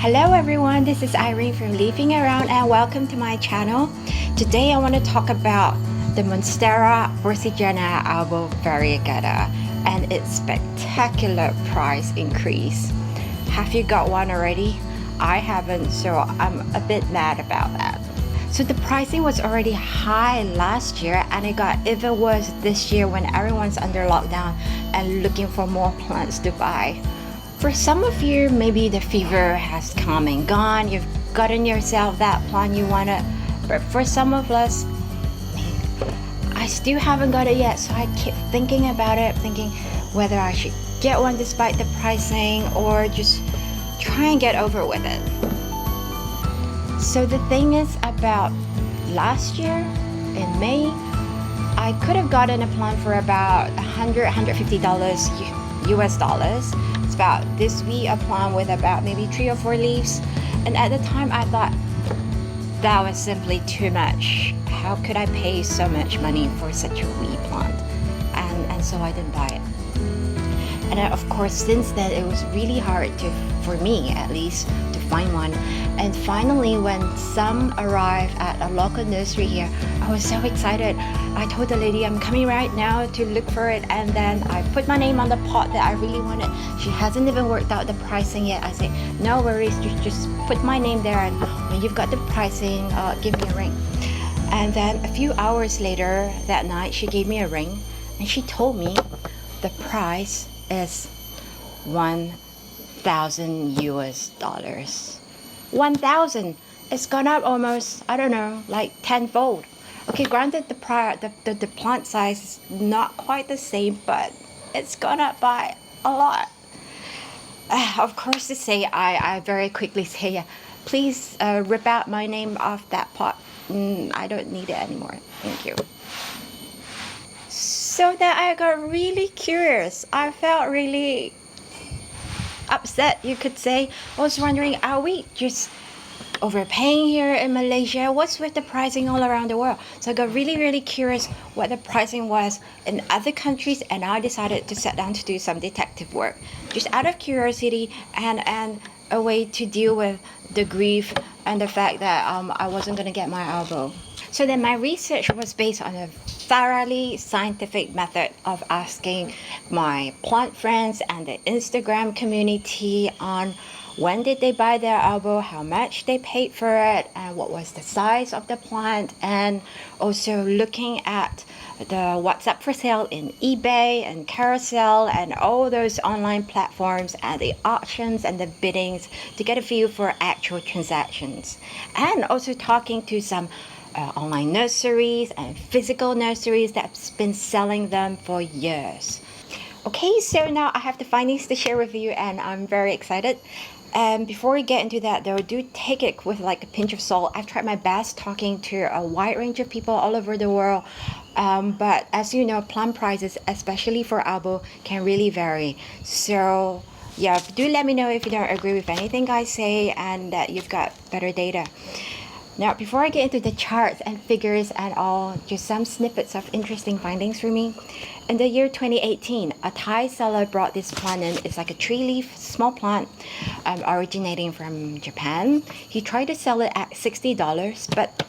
Hello everyone, this is Irene from Leafing Around and welcome to my channel. Today I want to talk about the Monstera Albo Borsigiana and its spectacular price increase. Have you got one already? I haven't, so I'm a bit mad about that. So the pricing was already high last year and it got even worse this year when everyone's under lockdown and looking for more plants to buy. For some of you, maybe the fever has come and gone. You've gotten yourself that plant you wanted. But for some of us, I still haven't got it yet. So I keep thinking about it, thinking whether I should get one despite the pricing or just try and get over with it. So the thing is about last year in May, I could have gotten a plant for about $150 US dollars. It's about this wee a plant with about maybe 3 or 4 leaves, and at the time I thought that was simply too much. How could I pay so much money for such a wee plant? And so I didn't buy it. And then, of course, since then it was really hard for me at least, to find one. And finally, when some arrived at a local nursery here, I was so excited. I told the lady I'm coming right now to look for it, and then I put my name on the pot that I really wanted. She hasn't even worked out the pricing yet. I say, no worries, just put my name there, and when you've got the pricing, give me a ring. And then a few hours later that night, she gave me a ring and she told me the price is $1,000 US dollars. 1,000. It's gone up almost, I don't know, like tenfold. Okay, granted the plant size is not quite the same, but it's gone up by a lot. Of course, to say I very quickly say, yeah, please rip out my name off that pot. I don't need it anymore. Thank you. So that I got really curious. I felt really upset, you could say. I was wondering, are we just overpaying here in Malaysia? What's with the pricing all around the world? So I got really curious what the pricing was in other countries, and I decided to sit down to do some detective work, just out of curiosity and a way to deal with the grief and the fact that I wasn't going to get my elbow. So then my research was based on a thoroughly scientific method of asking my plant friends and the Instagram community on when did they buy their elbow, how much they paid for it, and what was the size of the plant, and also looking at the what's up for sale in eBay and Carousel and all those online platforms and the auctions and the biddings to get a feel for actual transactions, and also talking to some online nurseries and physical nurseries that's been selling them for years. Okay, so now I have the findings to share with you and I'm very excited. And before we get into that though, do take it with like a pinch of salt. I've tried my best talking to a wide range of people all over the world, but as you know, plant prices, especially for elbow, can really vary. So yeah, do let me know if you don't agree with anything I say and that you've got better data. Now, before I get into the charts and figures and all, just some snippets of interesting findings for me. In the year 2018, a Thai seller brought this plant in. It's like a 3-leaf small plant originating from Japan. He tried to sell it at $60, but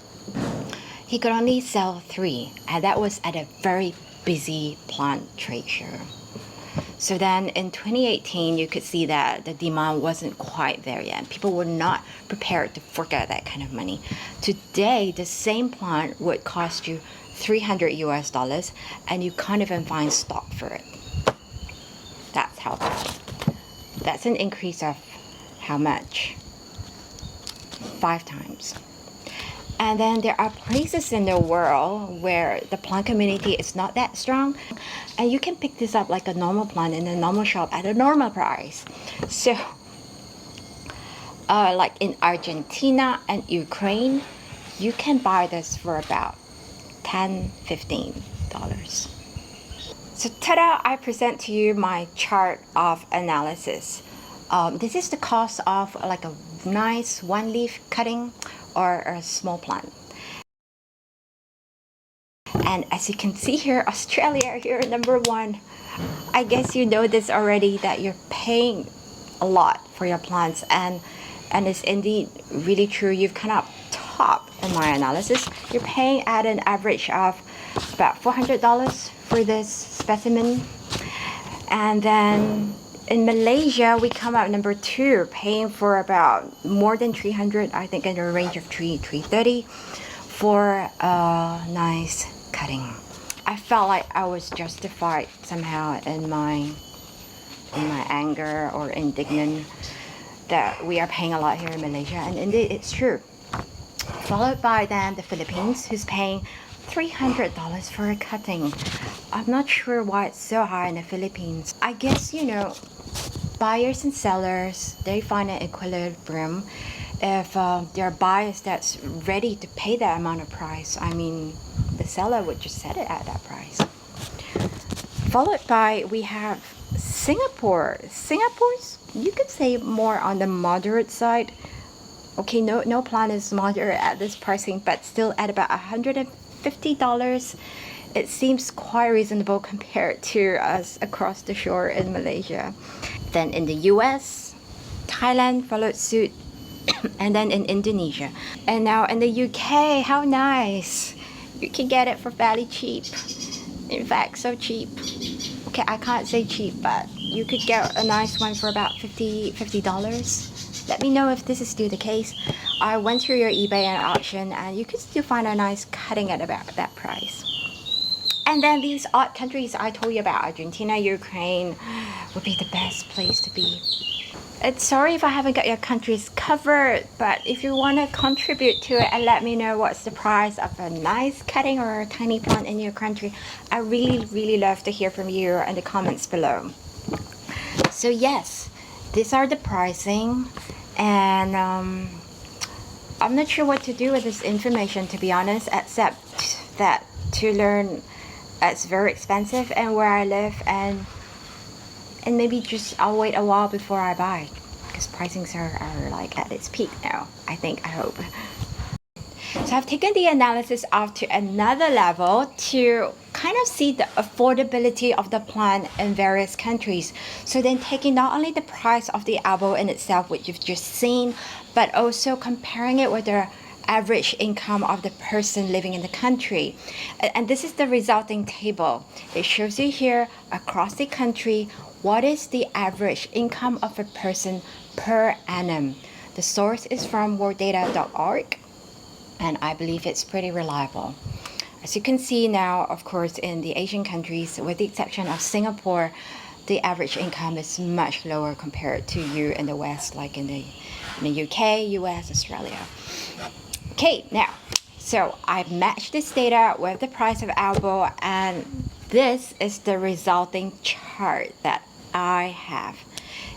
he could only sell 3, and that was at a very busy plant trade show. So then in 2018, you could see that the demand wasn't quite there yet. People were not prepared to fork out that kind of money. Today, the same plant would cost you $300 US dollars, and you can't even find stock for it. That's how bad. That's an increase of how much? 5 times. And then there are places in the world where the plant community is not that strong, and you can pick this up like a normal plant in a normal shop at a normal price. So like in Argentina and Ukraine, you can buy this for about $10-15. So ta-da, I present to you my chart of analysis. This is the cost of like a nice 1-leaf cutting or a small plant. And as you can see here, Australia here, number 1. I guess you know this already, that you're paying a lot for your plants, and and it's indeed really true. You've come up top in my analysis. You're paying at an average of about $400 for this specimen. And then in Malaysia, we come out number 2, paying for about more than 300, I think in the range of 330 for a nice cutting. I felt like I was justified somehow in my anger or indignant that we are paying a lot here in Malaysia, and indeed it's true. Followed by then the Philippines, who's paying $300 for a cutting. I'm not sure why it's so high in the Philippines. I guess, you know, buyers and sellers, they find an equilibrium. If there are buyers that's ready to pay that amount of price, I mean, the seller would just set it at that price. Followed by, we have Singapore. Singapore's, you could say, more on the moderate side. Okay, no plan is moderate at this pricing, but still at about $150. It seems quite reasonable compared to us across the shore in Malaysia. Then in the US, Thailand followed suit, and then in Indonesia. And now in the UK, how nice! You can get it for fairly cheap. In fact, so cheap. Okay, I can't say cheap, but you could get a nice one for about $50. Let me know if this is still the case. I went through your eBay and auction, and you could still find a nice cutting at about that price. And then these odd countries I told you about, Argentina, Ukraine, would be the best place to be. It's sorry if I haven't got your countries covered, but if you want to contribute to it and let me know what's the price of a nice cutting or a tiny plant in your country, I really love to hear from you in the comments below. So yes, these are the pricing, and I'm not sure what to do with this information, to be honest, except that to learn it's very expensive and where I live, and maybe just I'll wait a while before I buy, because pricings are like at its peak now, I hope. So I've taken the analysis up to another level to kind of see the affordability of the plant in various countries. So then taking not only the price of the albo in itself, which you've just seen, but also comparing it with the average income of the person living in the country. And this is the resulting table. It shows you here across the country what is the average income of a person per annum. The source is from worlddata.org, and I believe it's pretty reliable. As you can see now, of course, in the Asian countries, with the exception of Singapore, the average income is much lower compared to you in the West, like in the UK, US, Australia. Okay, now, so I've matched this data with the price of albo, and this is the resulting chart that I have.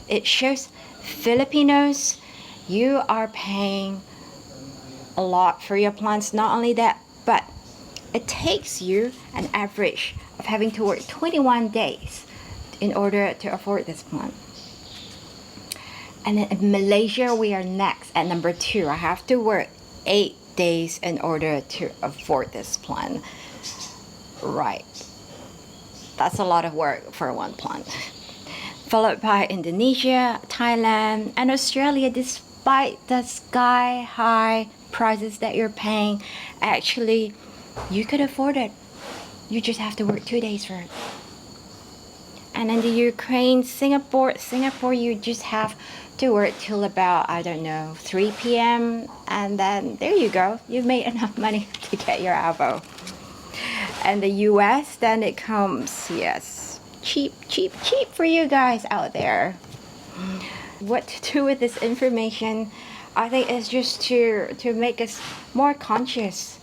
It shows Filipinos, you are paying a lot for your plants. Not only that, but it takes you an average of having to work 21 days in order to afford this plant. And then in Malaysia, we are next at number 2. I have to work 8 days in order to afford this plant. Right. That's a lot of work for one plant. Followed by Indonesia, Thailand, and Australia. Despite the sky-high prices that you're paying, actually, you could afford it. You just have to work 2 days for it. And in the Ukraine, Singapore, you just have to work till about, I don't know, 3 p.m. And then there you go. You've made enough money to get your albo. And the US, then it comes, yes, cheap for you guys out there. What to do with this information, I think it's just to make us more conscious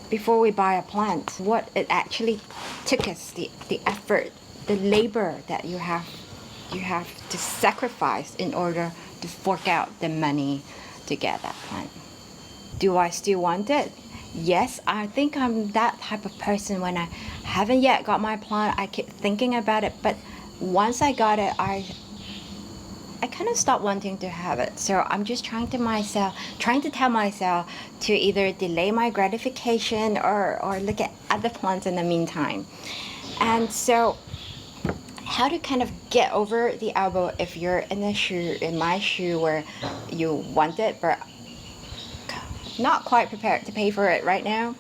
before we buy a plant. What it actually took us, the effort, the labor that you have to sacrifice in order to fork out the money to get that plant. Do I still want it? Yes, I think I'm that type of person. When I haven't yet got my plant, I keep thinking about it, but once I got it, I kind of stopped wanting to have it. So I'm just trying to tell myself to either delay my gratification or look at other plants in the meantime. And so how to kind of get over the elbow if you're in my shoe where you want it but not quite prepared to pay for it right now.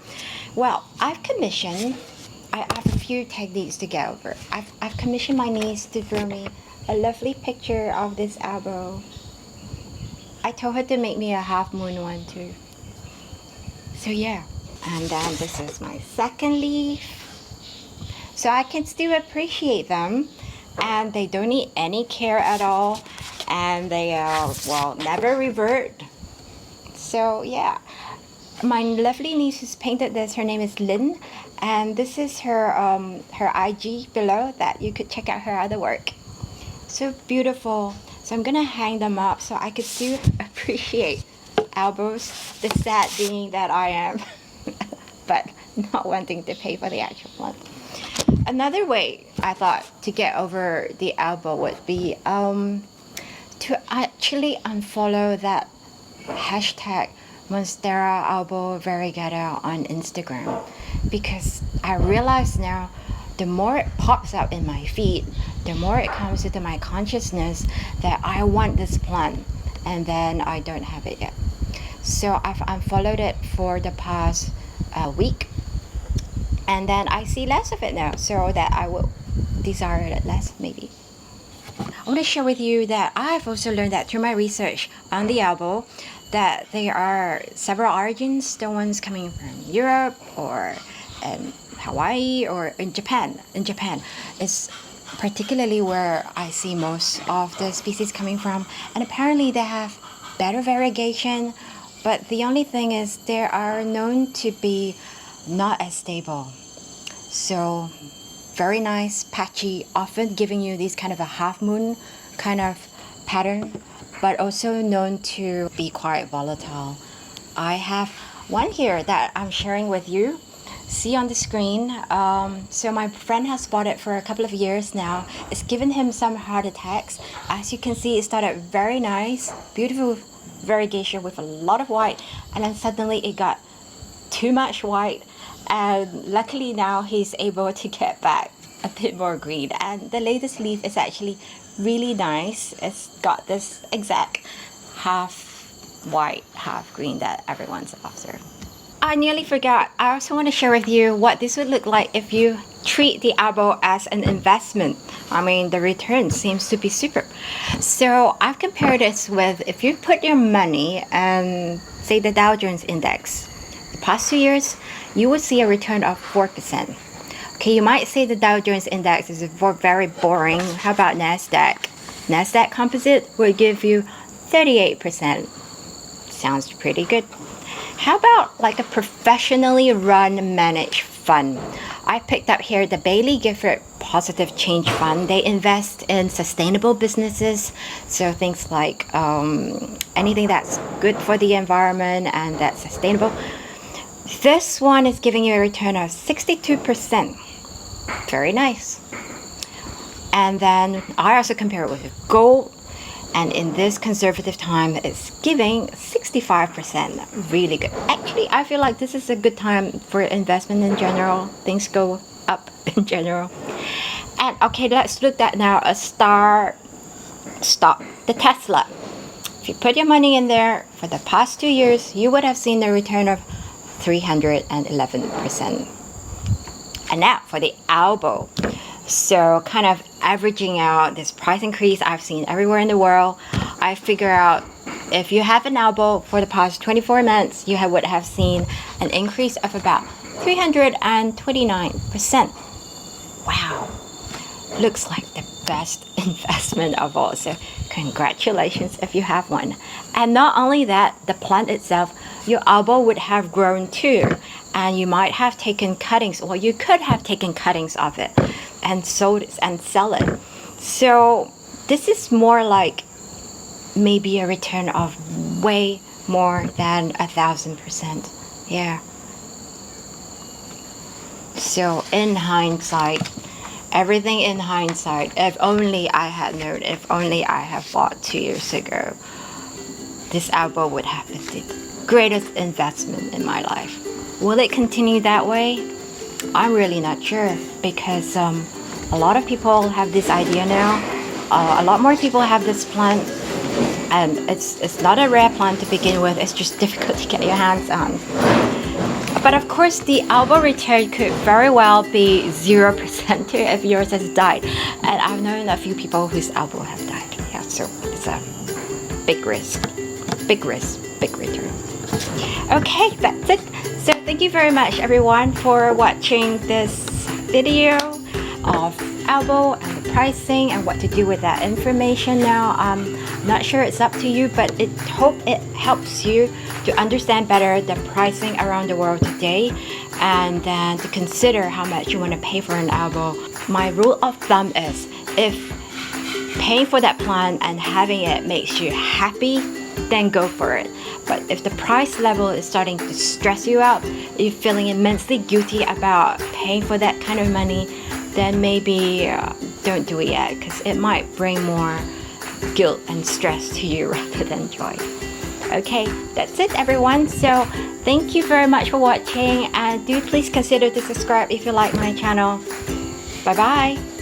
Well, I have a few techniques to get over. I've commissioned my niece to draw me a lovely picture of this elbow. I told her to make me a half moon one too. So yeah, and then this is my second leaf. So I can still appreciate them, and they don't need any care at all, and they never revert. So yeah, my lovely niece who's painted this, her name is Lynn, and this is her her IG below that you could check out her other work. So beautiful. So I'm gonna hang them up so I could still appreciate elbows. The sad being that I am, but not wanting to pay for the actual one. Another way I thought to get over the elbow would be to actually unfollow that hashtag Monstera Albo Borsigiana on Instagram, because I realize now the more it pops up in my feed, the more it comes into my consciousness that I want this plant, and then I don't have it yet. So I've unfollowed it for the past week, and then I see less of it now, so that I will desire it less maybe. I want to share with you that I've also learned that through my research on the elbow that there are several origins, the ones coming from Europe or Hawaii or in Japan. In Japan is particularly where I see most of the species coming from, and apparently they have better variegation, but the only thing is they are known to be not as stable. So very nice, patchy, often giving you these kind of a half moon kind of pattern, but also known to be quite volatile. I have one here that I'm sharing with you. See on the screen. So my friend has bought it for a couple of years now. It's given him some heart attacks. As you can see, it started very nice, beautiful variegation with a lot of white, and then suddenly it got too much white, and luckily now he's able to get back a bit more green, and the latest leaf is actually really nice. It's got this exact half white, half green that everyone's after. I nearly forgot. I also want to share with you what this would look like if you treat the elbow as an investment. I mean, the return seems to be super. So I've compared this with if you put your money and say the Dow Jones Index. The past 2 years, you would see a return of 4%. Okay, you might say the Dow Jones Index is very boring. How about NASDAQ? NASDAQ Composite will give you 38%. Sounds pretty good. How about like a professionally run, managed fund? I picked up here the Bailey Gifford Positive Change Fund. They invest in sustainable businesses, so things like anything that's good for the environment and that's sustainable. This one is giving you a return of 62%. Very nice. And then I also compare it with gold, and in this conservative time it's giving 65%. Really good. Actually, I feel like this is a good time for investment in general. Things go up in general. And okay, let's look at now a star stock, the Tesla. If you put your money in there for the past 2 years, you would have seen a return of 311%. And now for the elbow. So kind of averaging out this price increase I've seen everywhere in the world, I figure out if you have an elbow for the past 24 months, you would have seen an increase of about 329%. Wow. Looks like the best investment of all. So congratulations if you have one. And not only that, the plant itself, your elbow would have grown too, and you might have taken cuttings, or you could have taken cuttings of it and sold it and sell it. So this is more like maybe a return of way more than 1,000%. Yeah. So in hindsight, everything in hindsight, if only I had known, if only I had bought 2 years ago, this elbow would have been the greatest investment in my life. Will it continue that way? I'm really not sure, because A lot of people have this idea now. A lot more people have this plant, and it's not a rare plant to begin with. It's just difficult to get your hands on. But of course, the albo return could very well be 0% if yours has died. And I've known a few people whose albo have died. Yeah, so it's a big risk, big return. Okay, that's it. So thank you very much, everyone, for watching this video of albo and the pricing and what to do with that information. Now, I'm not sure, it's up to you, but I hope it helps you to understand better the pricing around the world today, and then to consider how much you want to pay for an albo. My rule of thumb is, if paying for that plant and having it makes you happy, then go for it. But if the price level is starting to stress you out, you're feeling immensely guilty about paying for that kind of money, then maybe don't do it yet, because it might bring more guilt and stress to you rather than joy. Okay, that's it, everyone. So thank you very much for watching, and do please consider to subscribe if you like my channel. Bye bye.